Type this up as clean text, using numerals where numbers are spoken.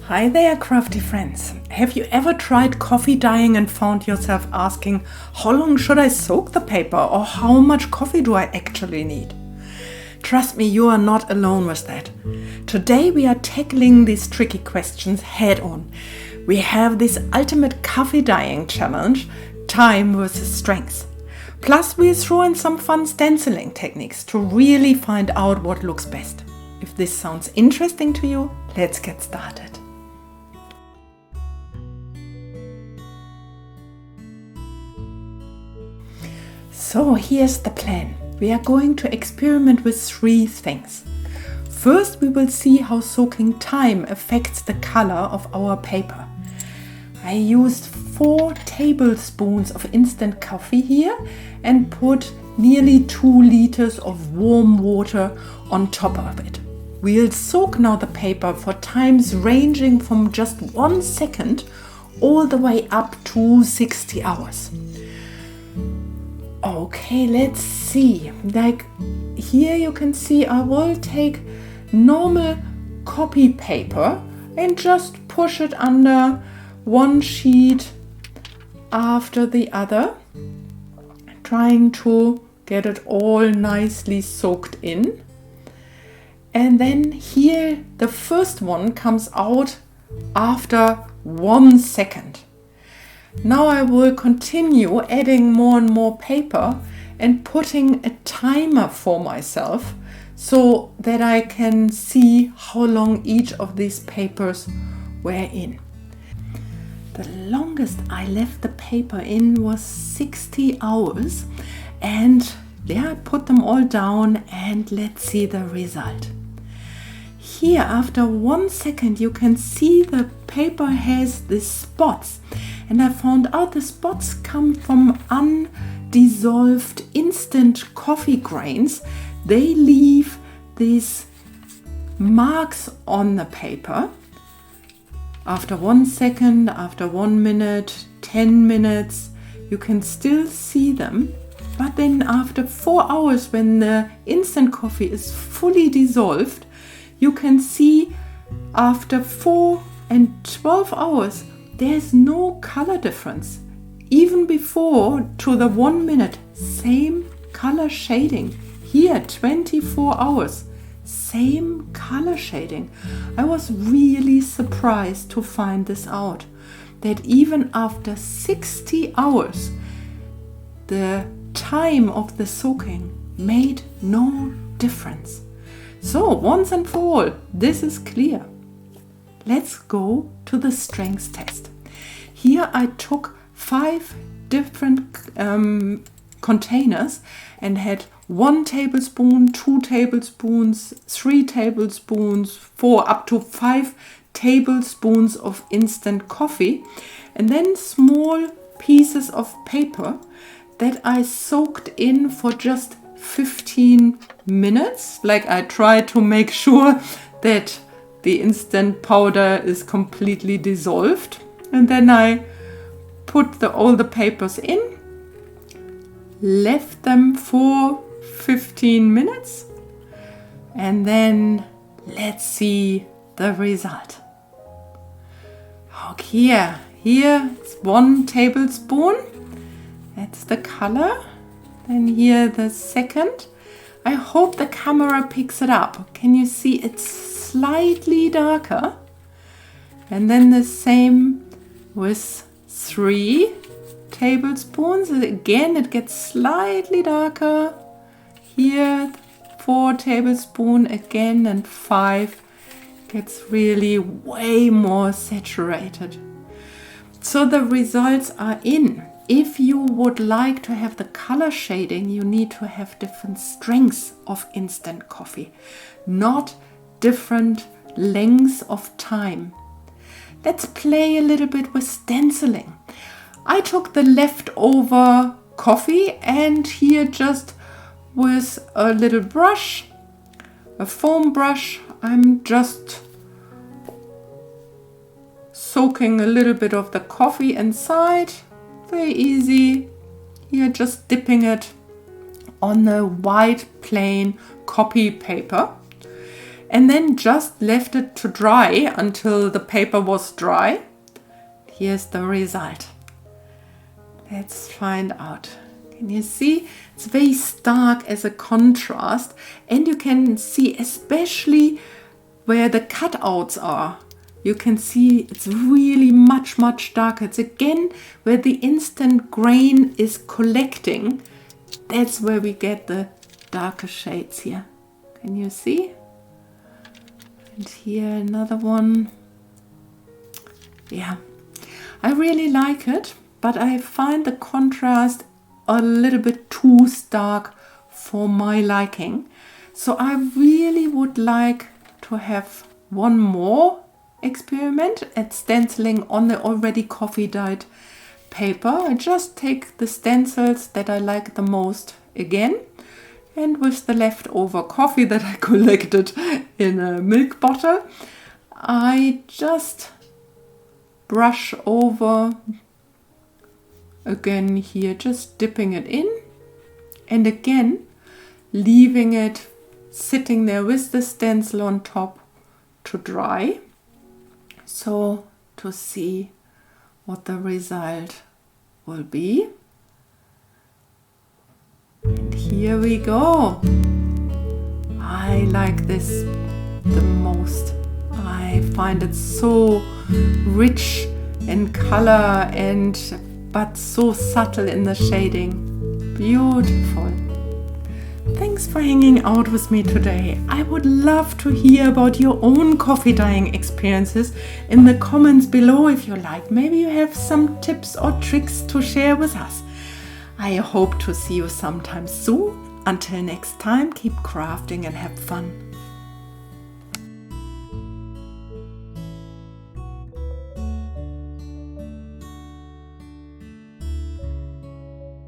Hi there, crafty friends. Have you ever tried coffee dyeing and found yourself asking, how long should I soak the paper, or how much coffee do I actually need? Trust me, you are not alone with that. Today we are tackling these tricky questions head on. We have this ultimate coffee dyeing challenge, time versus strength. Plus we throw in some fun stenciling techniques to really find out what looks best. If this sounds interesting to you, let's get started. So here's the plan. We are going to experiment with three things. First, we will see how soaking time affects the color of our paper. I used 4 tablespoons of instant coffee here and put nearly 2 liters of warm water on top of it. We'll soak now the paper for times ranging from just 1 second all the way up to 60 hours. Okay, let's see. Like here you can see I will take normal copy paper and just push it under one sheet after the other, trying to get it all nicely soaked in. And then here the first one comes out after 1 second. Now I will continue adding more and more paper and putting a timer for myself so that I can see how long each of these papers were in. The longest I left the paper in was 60 hours, and I put them all down and let's see the result. Here after 1 second you can see the paper has these spots, and I found out the spots come from undissolved instant coffee grains. They leave these marks on the paper. After 1 second, after 1 minute, 10 minutes, you can still see them. But then after 4 hours, when the instant coffee is fully dissolved, you can see after 4 and 12 hours, there's no color difference. Even before to the 1 minute, same color shading. Here, 24 hours, same color shading. I was really surprised to find this out, that even after 60 hours, the time of the soaking made no difference. So once and for all, this is clear. Let's go to the strength test. Here I took 5 different containers and had 1 tablespoon, 2 tablespoons, 3 tablespoons, 4 up to 5 tablespoons of instant coffee, and then small pieces of paper that I soaked in for just 15 minutes. Like I tried to make sure that the instant powder is completely dissolved, and then I put all the papers in, left them for 15 minutes, and then let's see the result. Okay, here it's 1 tablespoon, that's the color. Then here the second. I hope the camera picks it up. Can you see it's slightly darker? And then the same with 3 tablespoons. Again, it gets slightly darker. Here 4 tablespoons again, and 5 gets really way more saturated. So the results are in. If you would like to have the color shading, you need to have different strengths of instant coffee, not different lengths of time. Let's play a little bit with stenciling. I took the leftover coffee, and here just with a little brush, a foam brush, I'm just soaking a little bit of the coffee inside. Very easy. Here just dipping it on the white plain copy paper. and then just left it to dry until the paper was dry. Here's the result. Let's find out. Can you see? It's very stark as a contrast, and you can see especially where the cutouts are. You can see it's really much darker. It's again where the instant grain is collecting. That's where we get the darker shades here. Can you see? And here another one. Yeah, I really like it, but I find the contrast a little bit too stark for my liking. So I really would like to have one more experiment at stenciling on the already coffee dyed paper. I just take the stencils that I like the most again, and with the leftover coffee that I collected in a milk bottle, I just brush over again here, just dipping it in, and again leaving it sitting there with the stencil on top to dry, so to see what the result will be. And here we go. I like this the most. I find it so rich in color but so subtle in the shading. Beautiful. Thanks for hanging out with me today. I would love to hear about your own coffee dyeing experiences in the comments below if you like. Maybe you have some tips or tricks to share with us. I hope to see you sometime soon. Until next time, keep crafting and have fun.